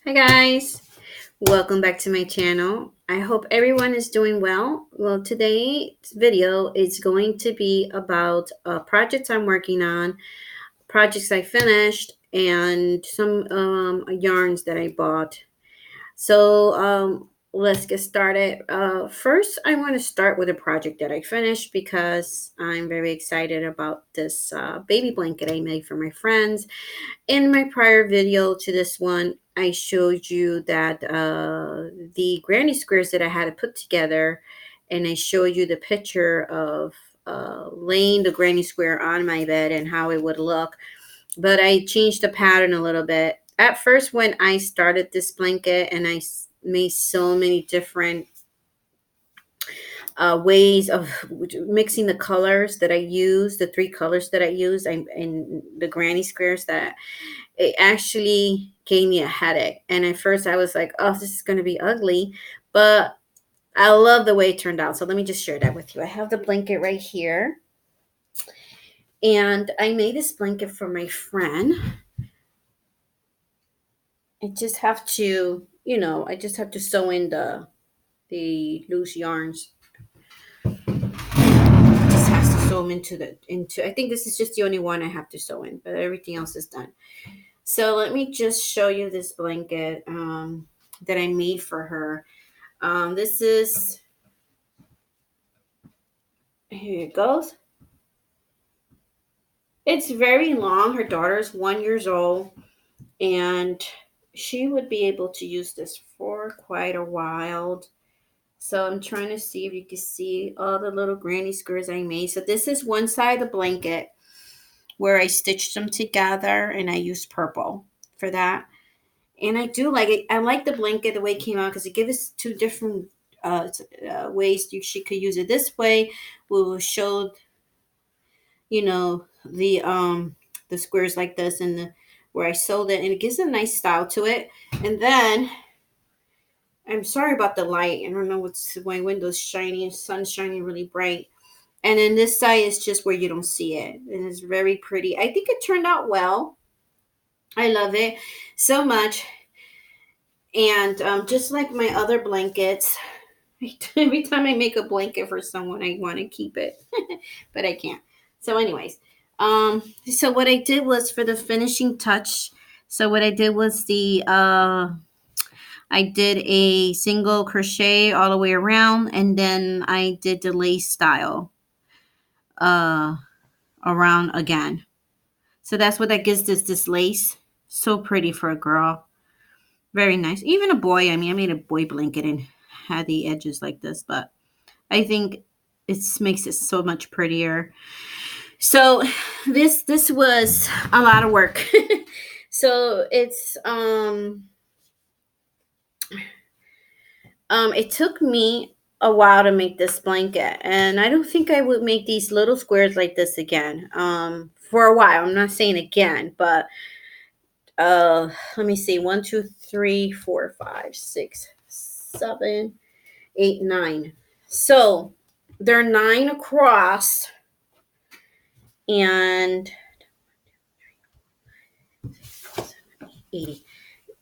Hi guys, welcome back to my channel. I hope everyone is doing well. Well, today's video is going to be about projects I'm working on, projects I finished, and some yarns that I bought. So let's get started. First, I want to start with a project that I finished because I'm very excited about this baby blanket I made for my friends. In my prior video to this one, I showed you that the granny squares that I had to put together, and I showed you the picture of laying the granny square on my bed and how it would look. But I changed the pattern a little bit. At first, when I started this blanket and made so many different ways of mixing the colors that I use, the three colors that I use, and the granny squares, that it actually gave me a headache. And at first I was like, oh, this is going to be ugly. But I love the way it turned out. So let me just share that with you. I have the blanket right here. And I made this blanket for my friend. I just have to, I just have to sew in the loose yarns. Just has to sew them into I think this is just the only one I have to sew in, but everything else is done. So let me just show you this blanket that I made for her. This is, here it goes. It's very long. Her daughter's 1 years old, and she would be able to use this for quite a while. So I'm trying to see if you can see all the little granny squares I made. So this is one side of the blanket where I stitched them together, and I used purple for that. And I do like it. I like the blanket the way it came out because it gives us two different ways she could use it. This way, we will show the squares like this, and where I sewed it, and it gives a nice style to it. And then I'm sorry about the light. I don't know what's my window's shiny, sun's shining really bright. And then this side is just where you don't see it, and it's very pretty. I think it turned out well. I love it so much. And just like my other blankets, every time I make a blanket for someone, I want to keep it, but I can't. So, anyways, so what I did was for the finishing touch. So what I did was I did a single crochet all the way around, and then I did the lace style uh around again. So that's what that gives this lace. So pretty for a girl. Very nice. Even a boy. I mean, I made a boy blanket and had the edges like this, but I think it makes it so much prettier. So this was a lot of work. So it took me a while to make this blanket, and I don't think I would make these little squares like this again. For a while. I'm not saying again, but let me see. 1, 2, 3, 4, 5, 6, 7, 8, 9. So they're 9 across and 80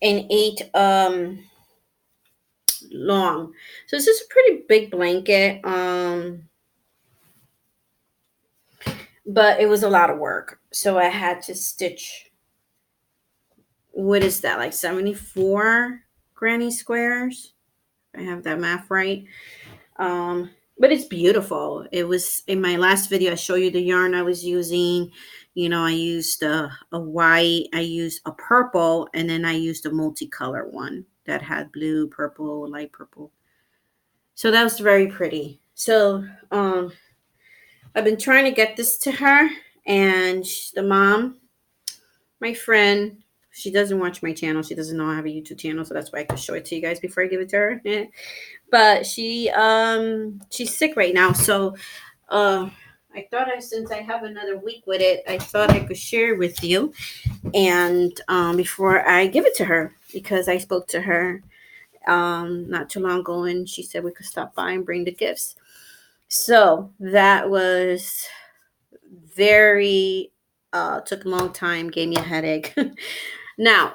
and 8 long. So this is a pretty big blanket. But it was a lot of work. So I had to stitch, what is that, like 74 granny squares? I have that math right. But it's beautiful. It was in my last video. I show you the yarn I was using. I used a white, I used a purple, and then I used a multicolor one that had blue, purple, light purple. So that was very pretty. So I've been trying to get this to her, and the mom, my friend, she doesn't watch my channel. She doesn't know I have a YouTube channel, so that's why I can show it to you guys before I give it to her. But she's sick right now, so I thought, since I have another week with it, I thought I could share it with you, and before I give it to her, because I spoke to her not too long ago, and she said we could stop by and bring the gifts. So that was very took a long time, gave me a headache. Now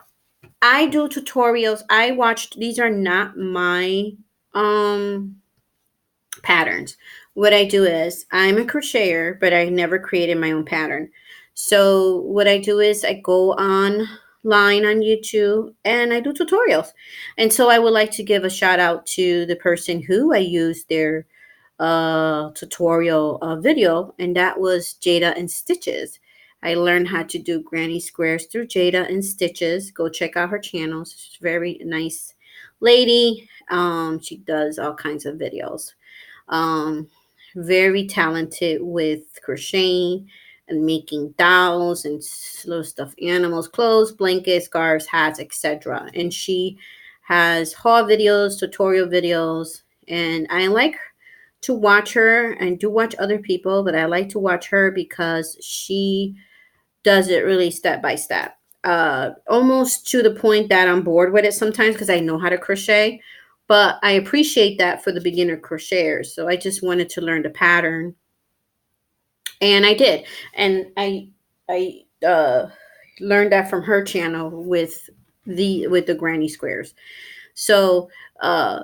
I do tutorials. I watched, these are not my um patterns. What I do is I'm a crocheter, but I never created my own pattern. So what I do is I go online on YouTube and I do tutorials. And so I would like to give a shout out to the person who I used their tutorial video, and that was Jada and Stitches. I learned how to do granny squares through Jada and Stitches. Go check out her channel. She's a very nice lady. She does all kinds of videos. Um, Very talented with crocheting and making dolls and little stuffed animals, clothes, blankets, scarves, hats, etc. And she has haul videos, tutorial videos, and I like to watch her and do watch other people, but I like to watch her because she does it really step by step. Almost to the point that I'm bored with it sometimes because I know how to crochet. But I appreciate that for the beginner crocheters. So I just wanted to learn the pattern, and I did. And I learned that from her channel with the granny squares. So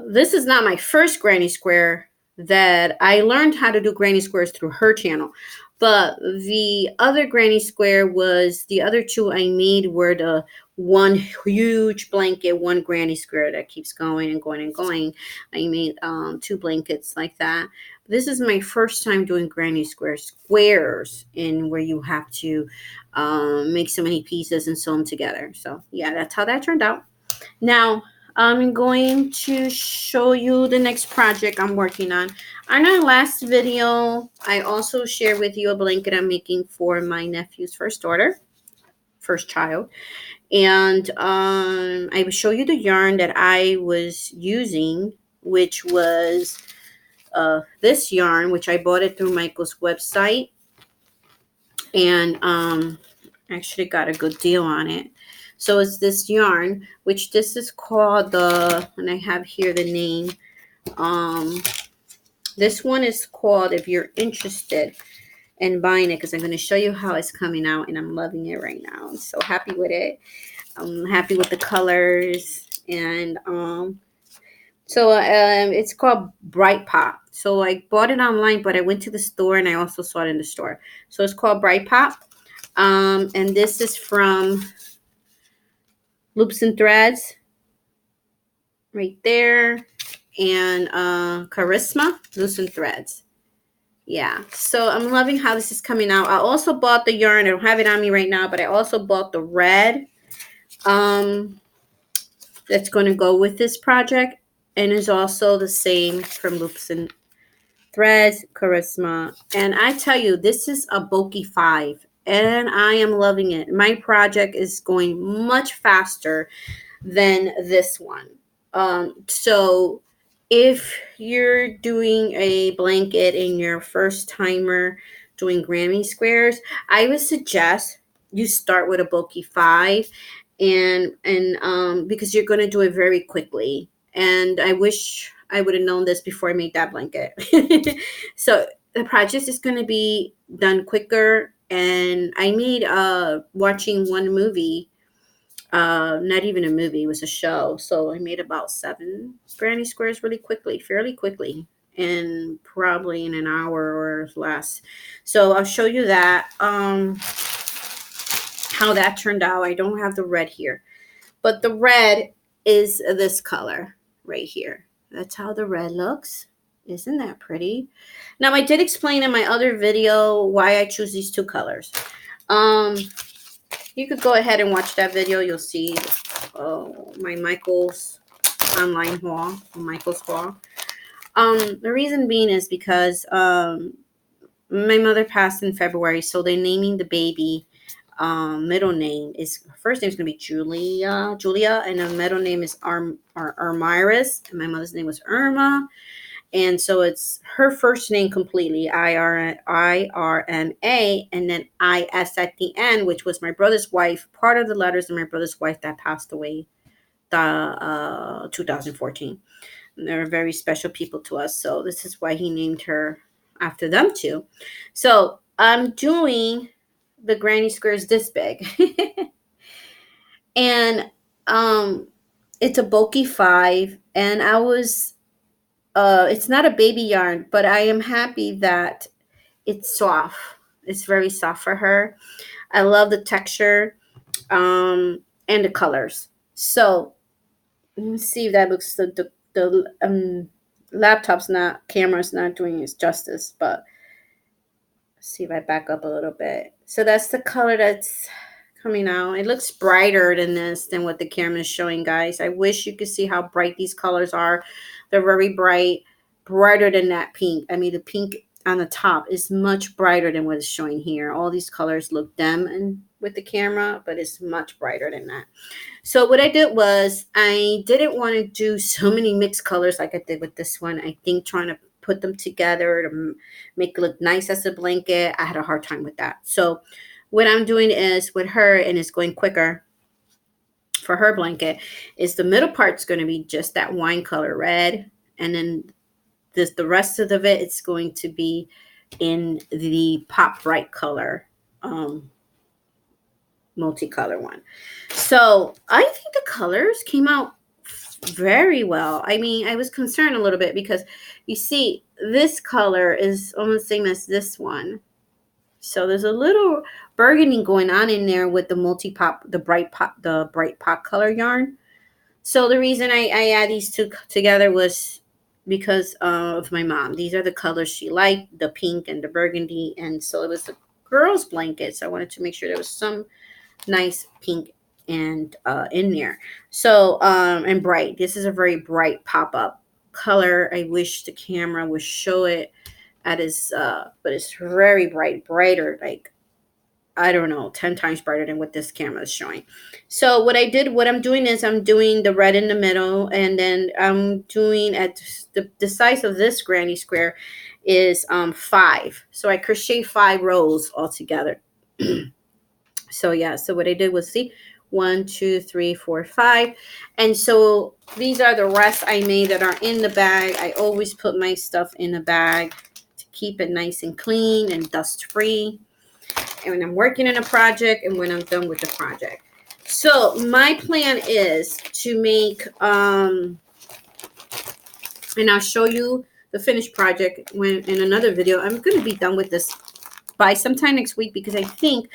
this is not my first granny square that I learned how to do granny squares through her channel. But the other granny square was the other two I made were the one huge blanket, one granny square that keeps going and going and going. I made two blankets like that. This is my first time doing granny squares in where you have to make so many pieces and sew them together. So yeah, that's how that turned out. Now, I'm going to show you the next project I'm working on. On our last video, I also shared with you a blanket I'm making for my nephew's first child. And I will show you the yarn that I was using, which was this yarn, which I bought it through Michael's website. And actually got a good deal on it. So it's this yarn, which this is called and I have here the name. Um, this one is called, if you're interested in buying it, because I'm going to show you how it's coming out, and I'm loving it right now. I'm so happy with it. I'm happy with the colors, and it's called Bright Pop. So I bought it online, but I went to the store and I also saw it in the store. So it's called Bright Pop. And this is from Loops and Threads right there. And Charisma, Loops and Threads. Yeah, so I'm loving how this is coming out. I also bought the yarn. I don't have it on me right now, but I also bought the red that's going to go with this project. And is also the same from Loops and Threads, Charisma. And I tell you, this is a bulky 5. And I am loving it. My project is going much faster than this one. So if you're doing a blanket and you're first timer doing granny squares, I would suggest you start with a bulky 5, and because you're going to do it very quickly. And I wish I would have known this before I made that blanket. So the project is going to be done quicker. And I made watching one movie, not even a movie, it was a show. So I made about 7 granny squares really quickly, fairly quickly, and probably in an hour or less. So I'll show you that how that turned out. I don't have the red here, but the red is this color right here. That's how the red looks. Isn't that pretty? Now, I did explain in my other video why I choose these 2 colors. You could go ahead and watch that video. You'll see my Michael's online haul, Michael's haul. The reason being is because my mother passed in February, so they're naming the baby. Middle name is, first name is going to be Julia, and the middle name is Armiris, and my mother's name was Irma. And so it's her first name completely, Irma, and then IS at the end, which was my brother's wife, part of the letters of my brother's wife that passed away 2014. And they're very special people to us. So this is why he named her after them too. So I'm doing the granny squares this big. And it's a bulky 5, and I was it's not a baby yarn, but I am happy that it's soft. It's very soft for her. I love the texture, and the colors. So let me see if that looks the laptop's not camera's not doing its justice, but let's see if I back up a little bit. So that's the color that's coming out. It looks brighter than this than what the camera is showing, guys. I wish you could see how bright these colors are. They're very bright, brighter than that pink. I mean, the pink on the top is much brighter than what is showing here. All these colors look dim and with the camera, but it's much brighter than that. So what I did was I didn't want to do so many mixed colors like I did with this one. I think trying to put them together to make it look nice as a blanket, I had a hard time with that. So what I'm doing is with her, and it's going quicker for her blanket, is the middle part's going to be just that wine color red, and then the rest of it, it's going to be in the pop bright color, multicolor one. So I think the colors came out very well. I mean, I was concerned a little bit because you see this color is almost the same as this one. So there's a little burgundy going on in there with the multi-pop, the bright pop color yarn. So the reason I add these two together was because of my mom. These are the colors she liked, the pink and the burgundy. And so it was a girl's blanket. So I wanted to make sure there was some nice pink and in there. So and bright. This is a very bright pop-up color. I wish the camera would show it at its but it's very bright, brighter, like I don't know, 10 times brighter than what this camera is showing. So what I'm doing is I'm doing the red in the middle, and then I'm doing at the size of this granny square is 5. So I crochet 5 rows all together. So yeah, so what I did was see 1, 2, 3, 4, 5. And so these are the rest I made that are in the bag. I always put my stuff in a bag to keep it nice and clean and dust free. And when I'm working in a project and when I'm done with the project. So my plan is to make and I'll show you the finished project when in another video. I'm going to be done with this by sometime next week because I think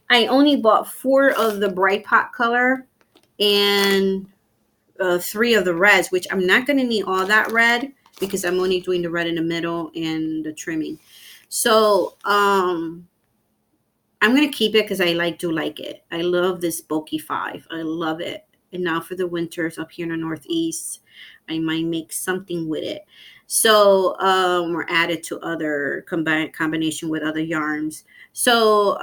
I only bought 4 of the bright pot color and 3 of the reds, which I'm not going to need all that red because I'm only doing the red in the middle and the trimming. So I'm going to keep it because I do like it. I love this bulky 5. I love it. And now for the winters up here in the Northeast, I might make something with it. So or add it to other combination with other yarns. So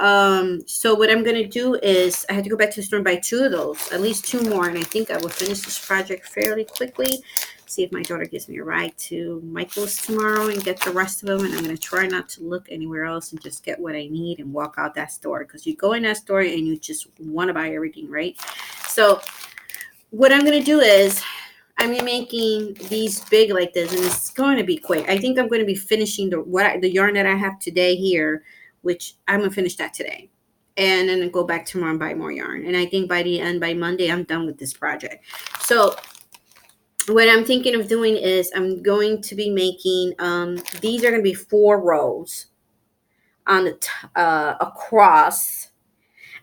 so what I'm gonna do is I had to go back to the store and buy 2 of those, at least 2 more, and I think I will finish this project fairly quickly. See if my daughter gives me a ride to Michael's tomorrow and get the rest of them. And I'm gonna try not to look anywhere else and just get what I need and walk out that store, because you go in that store and you just want to buy everything, right? So what I'm gonna do is I'm making these big like this, and it's going to be quick. I think I'm going to be finishing the yarn that I have today here, which I'm going to finish that today. And then go back tomorrow and buy more yarn. And I think by Monday, I'm done with this project. So what I'm thinking of doing is I'm going to be making, these are going to be 4 rows on the across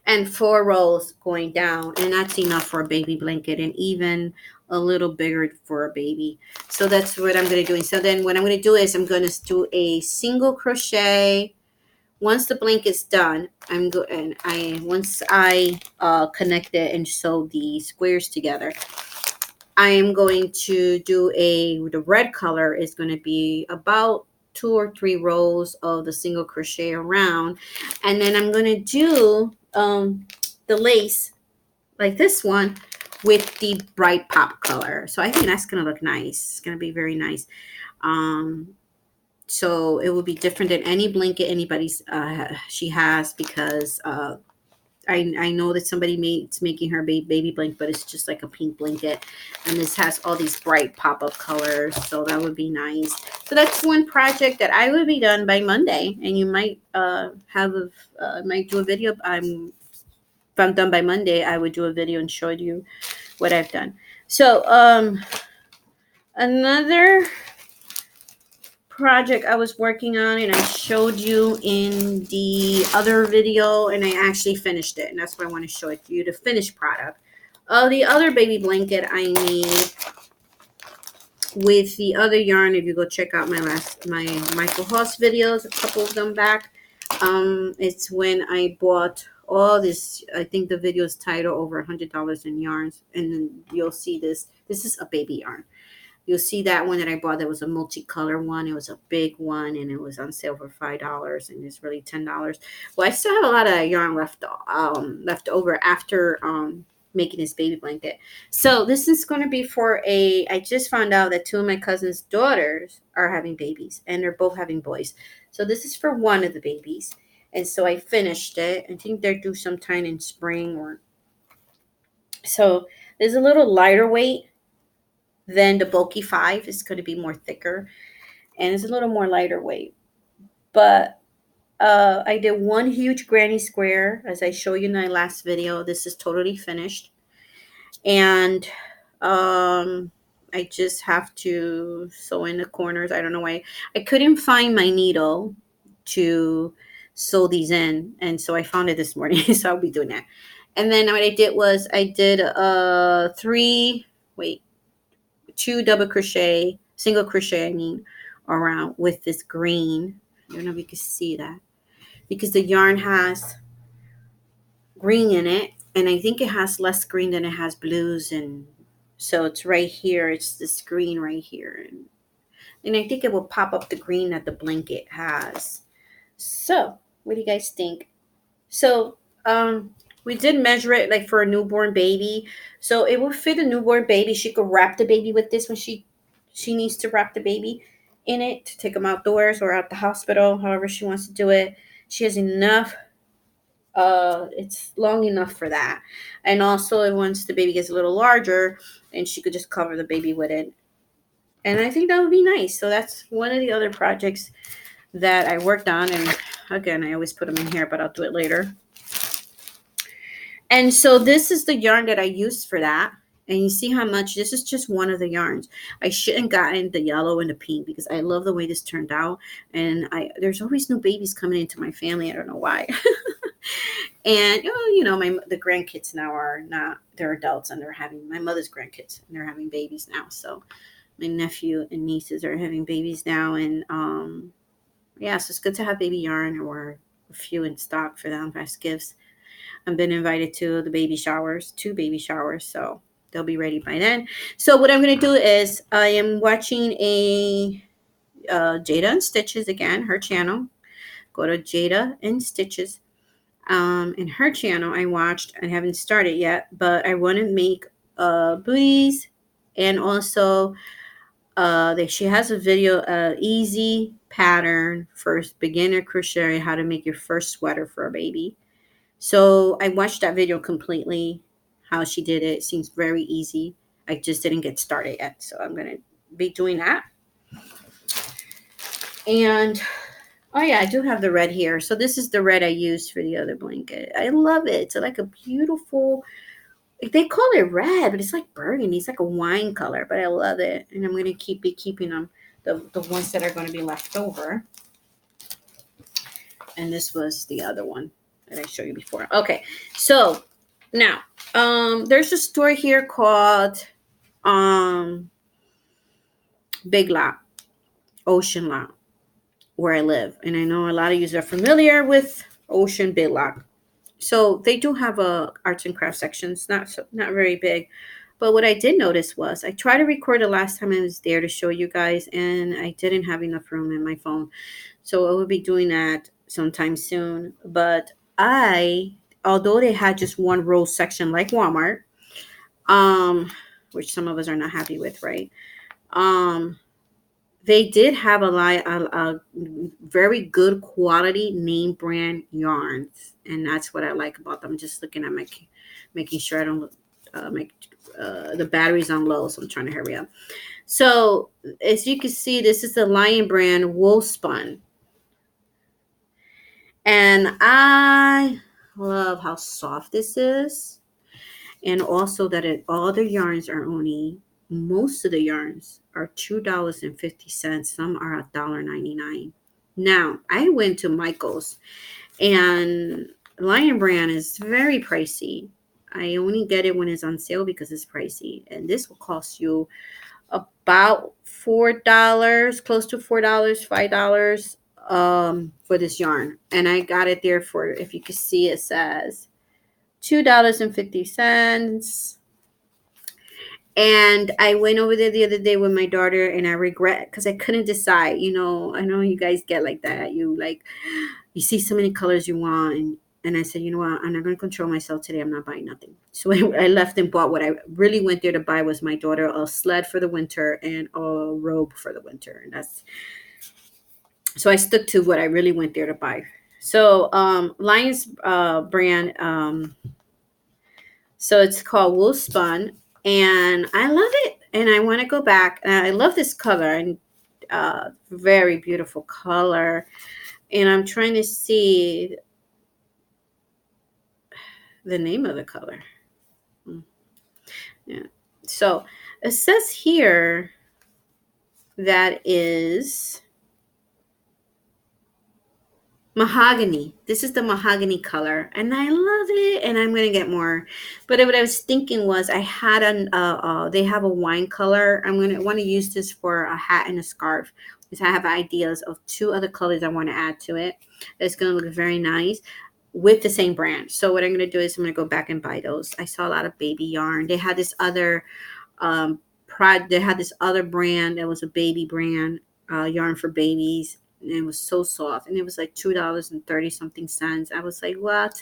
and 4 rows going down. And that's enough for a baby blanket, and even a little bigger for a baby. So that's what I'm going to do. So then what I'm going to do is I'm going to do a single crochet. Once the blanket's done, once I connect it and sew the squares together, I am going to do the red color is going to be about 2 or 3 rows of the single crochet around. And then I'm going to do the lace like this one with the bright pop color. So I think that's going to look nice. It's going to be very nice. So it will be different than any blanket anybody's she has, because I know that somebody's making her baby blanket, but it's just like a pink blanket, and this has all these bright pop-up colors, so that would be nice. So that's one project that I would be done by Monday, and you might might do a video. If I'm done by Monday, I would do a video and show you what I've done. So another project I was working on, and I showed you in the other video, and I actually finished it, and that's why I want to show it to you, the finished product. The other baby blanket I made with the other yarn, if you go check out my Michael Hoss videos, a couple of them back, it's when I bought all this. I think the video is titled over $100 in yarns, and then you'll see this is a baby yarn. You'll see that one that I bought that was a multicolor one. It was a big one, and it was on sale for $5, and it's really $10. Well, I still have a lot of yarn left over after making this baby blanket. So this is going to be for I just found out that two of my cousin's daughters are having babies, and they're both having boys. So this is for one of the babies. And so I finished it. I think they're due sometime in spring or so. There's a little lighter weight than the bulky 5. It's going to be more thicker, and it's a little more lighter weight. But I did one huge granny square, as I showed you in my last video. This is totally finished, and I just have to sew in the corners. I don't know why I couldn't find my needle to sew these in, and so I found it this morning. So I'll be doing that. And then what I did was I did two double crochet, single crochet, around with this green. I don't know if you can see that, because the yarn has green in it, and I think it has less green than it has blues, and so it's right here. It's this green right here, and I think it will pop up the green that the blanket has. So what do you guys think? So we did measure it like for a newborn baby, so it will fit a newborn baby. She could wrap the baby with this when she needs to wrap the baby in it to take them outdoors or out the hospital, however she wants to do it. She has enough. It's long enough for that, and also once the baby gets a little larger, and she could just cover the baby with it, and I think that would be nice. So that's one of the other projects that I worked on, and again, I always put them in here, but I'll do it later. And so this is the yarn that I used for that. And you see how much, this is just one of the yarns. I shouldn't gotten the yellow and the pink because I love the way this turned out. And there's always new babies coming into my family. I don't know why. And the grandkids now they're adults, and they're having my mother's grandkids, and they're having babies now. So my nephew and nieces are having babies now. And so it's good to have baby yarn or a few in stock for them as gifts. I've been invited to the baby showers, 2 baby showers, so they'll be ready by then. So what I'm going to do is I am watching a Jada and Stitches again, her channel. Go to Jada and Stitches. In her channel, I watched. I haven't started yet, but I want to make booties, and also she has a video, easy pattern for beginner crochet, how to make your first sweater for a baby. So I watched that video completely, how she did it. It seems very easy. I just didn't get started yet. So I'm going to be doing that. And, oh yeah, I do have the red here. So this is the red I used for the other blanket. I love it. It's like a beautiful, they call it red, but it's like burgundy. It's like a wine color, but I love it. And I'm going to be keeping them, the ones that are going to be left over. And this was the other one that I showed you before. Okay, so now there's a store here called Big Lot, Ocean Lot, where I live, and I know a lot of you are familiar with Ocean Big Lot. So they do have a arts and crafts section. It's not very big, but what I did notice was I tried to record the last time I was there to show you guys, and I didn't have enough room in my phone, so I will be doing that sometime soon. But although they had just one rose section like Walmart, which some of us are not happy with, right? They did have a very good quality name brand yarns, and that's what I like about them. Just looking at making sure I don't make the batteries on low, so I'm trying to hurry up. So as you can see, this is the Lion brand wool spun, and I love how soft this is. And also that all the yarns are only, most of the yarns are $2.50. Some are $1.99. Now, I went to Michael's, and Lion Brand is very pricey. I only get it when it's on sale because it's pricey. And this will cost you about $4, close to $4, $5 for this yarn. And I got it there for, if you can see, it says $2.50. And I went over there the other day with my daughter, and I regret because I couldn't decide. I know you guys get like that. You see so many colors you want, and I said, you know what, I'm not going to control myself today. I'm not buying nothing. So I left and bought what I really went there to buy. Was my daughter a sled for the winter and a robe for the winter, and that's so I stuck to what I really went there to buy. So Lions brand, so it's called Wool Spun, and I love it, and I want to go back. And I love this color, and very beautiful color. And I'm trying to see the name of the color. Yeah. So it says here that is mahogany. This is the mahogany color, and I love it. And I'm gonna get more. But what I was thinking was, I had they have a wine color. I'm gonna want to use this for a hat and a scarf, because I have ideas of two other colors I want to add to it. It's gonna look very nice with the same brand. So what I'm gonna do is I'm gonna go back and buy those. I saw a lot of baby yarn. They had this other they had this other brand that was a baby brand, yarn for babies, and it was so soft, and it was like $2.30 something cents. I was like, what?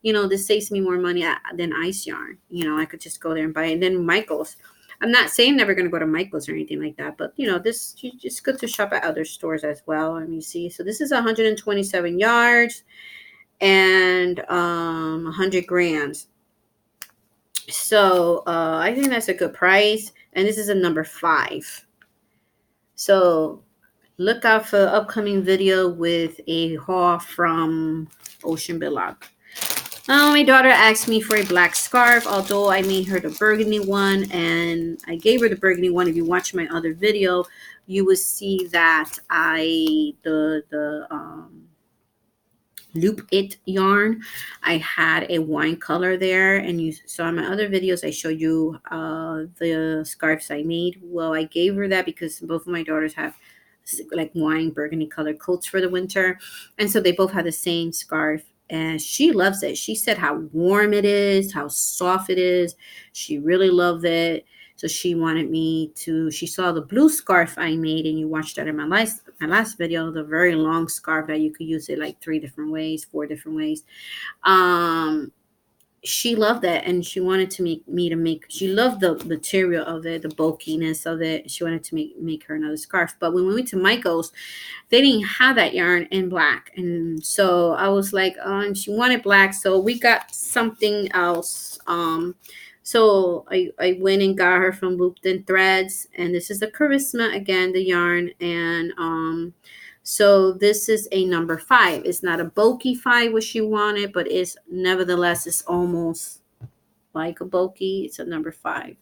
This saves me more money than ice yarn. I could just go there and buy it. And then Michael's, I'm not saying never going to go to Michael's or anything like that, but this, it's good to shop at other stores as well. Let me see. So this is 127 yards and 100 grams. So I think that's a good price. And this is a number 5. So look out for the upcoming video with a haul from Ocean Bilog. My daughter asked me for a black scarf, although I made her the burgundy one, and I gave her the burgundy one. If you watch my other video, you will see that the Loop It yarn, I had a wine color there, and you saw in my other videos I showed you the scarves I made. Well, I gave her that because both of my daughters have like wine burgundy color coats for the winter, and so they both have the same scarf, and she loves it. She said how warm it is, how soft it is. She really loved it. So she wanted me to, she saw the blue scarf I made, and you watched that in my last video, the very long scarf that you could use it like 3 different ways, 4 different ways. She loved that, and she wanted to make she loved the material of it, the bulkiness of it. She wanted to make her another scarf. But when we went to Michael's, they didn't have that yarn in black, and so I was like, and she wanted black, so we got something else. So I went and got her from Looped In Threads, and this is the Charisma again, the yarn, and so this is a number 5. It's not a bulky 5, what she wanted, but it's nevertheless, it's almost like a bulky. It's a number 5.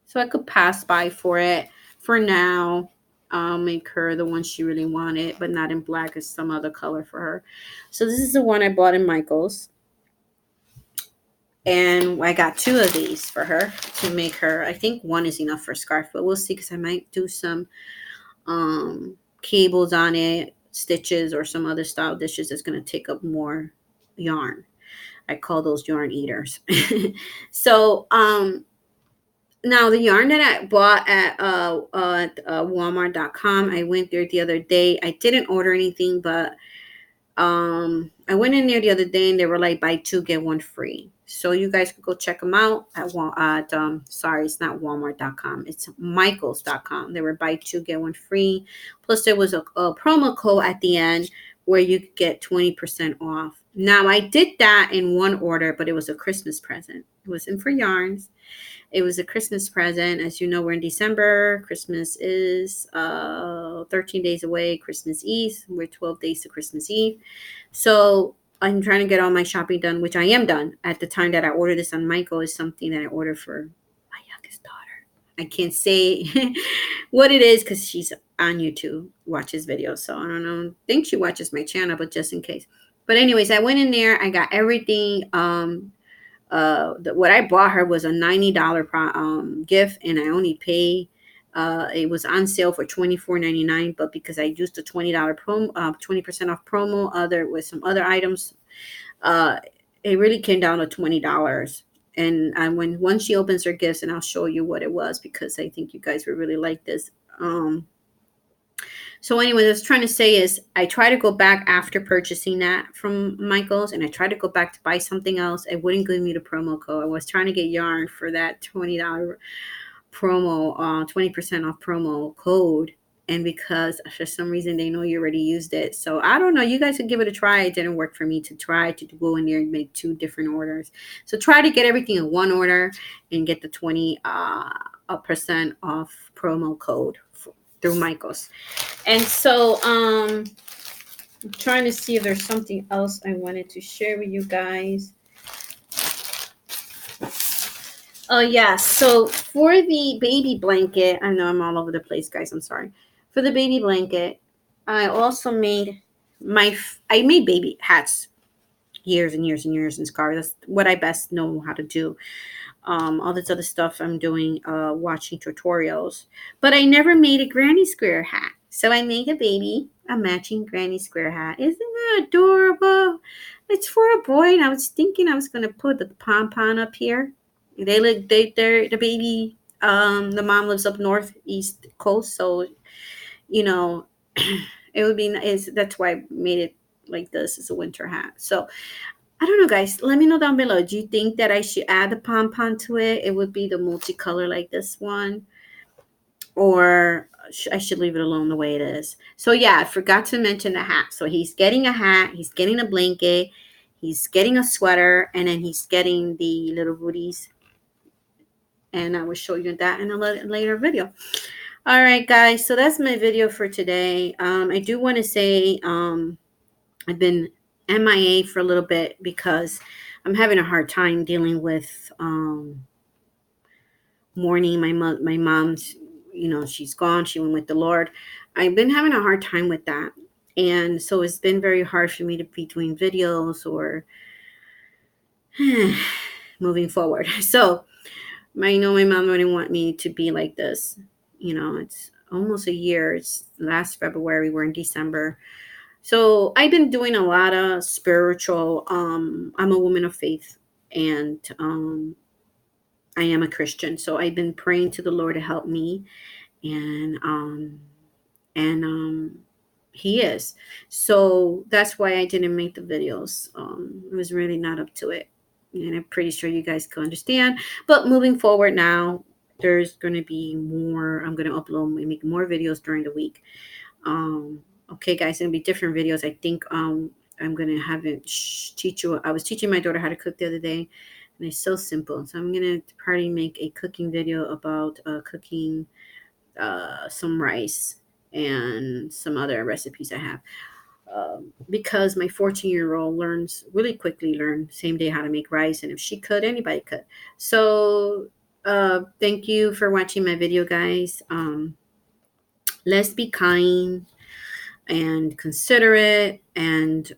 So I could pass by for it for now. I'll make her the one she really wanted, but not in black. It's some other color for her. So this is the one I bought in Michael's. And I got 2 of these for her to make her. I think 1 is enough for a scarf, but we'll see, because I might do some cables on it, stitches, or some other style dishes that's going to take up more yarn. I call those yarn eaters. So now the yarn that I bought at Walmart.com, I went there the other day. I didn't order anything, but I went in there the other day, and they were like, buy 2 get 1 free. So you guys could go check them out at sorry, it's not Walmart.com, it's Michaels.com. They were buy 2 get 1 free. Plus there was a promo code at the end where you could get 20% off. Now I did that in one order, but it was a Christmas present. It wasn't for yarns. It was a Christmas present. As you know, we're in December. Christmas is 13 days away. Christmas Eve. We're 12 days to Christmas Eve. So I'm trying to get all my shopping done, which I am done. At the time that I ordered this on Michael is something that I ordered for my youngest daughter. I can't say what it is because she's on YouTube, watches videos. So I don't know. I think she watches my channel, but just in case. But anyways, I went in there. I got everything. What I bought her was a $90 gift, and I only pay. It was on sale for $24.99, but because I used the $20 promo, 20% off promo, other with some other items, uh, it really came down to $20. And when once she opens her gifts, and I'll show you what it was because I think you guys would really like this. So anyway, what I was trying to say is I try to go back after purchasing that from Michael's, and I try to go back to buy something else. It wouldn't give me the promo code. I was trying to get yarn for that $20 promo, 20% off promo code. And because for some reason they know you already used it. So I don't know. You guys could give it a try. It didn't work for me to try to go in there and make 2 different orders. So try to get everything in one order and get the 20% off promo code through Michael's. And so I'm trying to see if there's something else I wanted to share with you guys. Oh yeah, so for the baby blanket, I know I'm all over the place, guys. I'm sorry. For the baby blanket, I also made I made baby hats years and years and years in scarves. That's what I best know how to do. All this other stuff I'm doing, watching tutorials. But I never made a granny square hat. So I made a matching granny square hat. Isn't that adorable? It's for a boy, and I was thinking I was gonna put the pom-pom up here. They're the baby. The mom lives up northeast coast, so you know, it would be nice. That's why I made it like this. It's a winter hat. So I don't know, guys. Let me know down below. Do you think that I should add the pom-pom to it? It would be the multicolor like this one. Or I should leave it alone the way it is. So, yeah, I forgot to mention the hat. So, he's getting a hat. He's getting a blanket. He's getting a sweater. And then he's getting the little booties. And I will show you that in a later video. All right, guys. So, that's my video for today. I do want to say I've been MIA for a little bit because I'm having a hard time dealing with mourning. My mom's, she's gone. She went with the Lord. I've been having a hard time with that. And so it's been very hard for me to be doing videos or moving forward. So I know my mom wouldn't want me to be like this. It's almost a year. It's last February. We're in December. So I've been doing a lot of spiritual. I'm a woman of faith, and I am a Christian. So I've been praying to the Lord to help me, and He is. So that's why I didn't make the videos. I was really not up to it, and I'm pretty sure you guys can understand. But moving forward now, there's going to be more. I'm going to upload and make more videos during the week. Okay, guys, it's gonna be different videos. I think I'm gonna have it teach you. I was teaching my daughter how to cook the other day, and it's so simple. So I'm gonna probably make a cooking video about cooking some rice and some other recipes I have. Because my 14-year-old learns really quickly, learn same day how to make rice, and if she could, anybody could. So thank you for watching my video, guys. Let's be kind and considerate and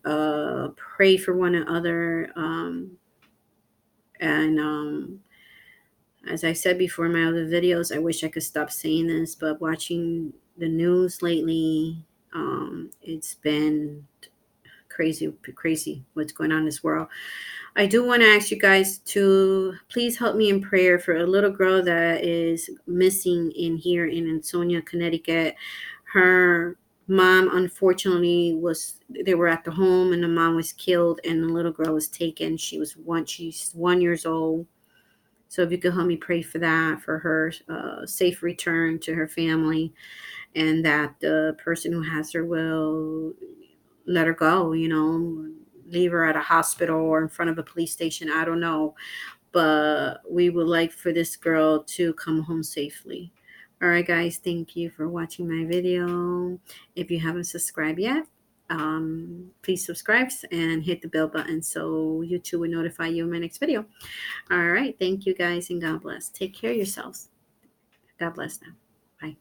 pray for one another. And as I said before in my other videos, I wish I could stop saying this, but watching the news lately, it's been crazy what's going on in this world. I do want to ask you guys to please help me in prayer for a little girl that is missing here in Ansonia, Connecticut. Her mom, unfortunately, they were at the home, and the mom was killed, and the little girl was taken. She's 1 year old. So if you could help me pray for that, for her safe return to her family, and that the person who has her will let her go, leave her at a hospital or in front of a police station. I don't know. But we would like for this girl to come home safely. All right, guys, thank you for watching my video. If you haven't subscribed yet, Please subscribe and hit the bell button so YouTube will notify you in my next video. All right. Thank you guys and God bless. Take care of yourselves. God bless now. Bye.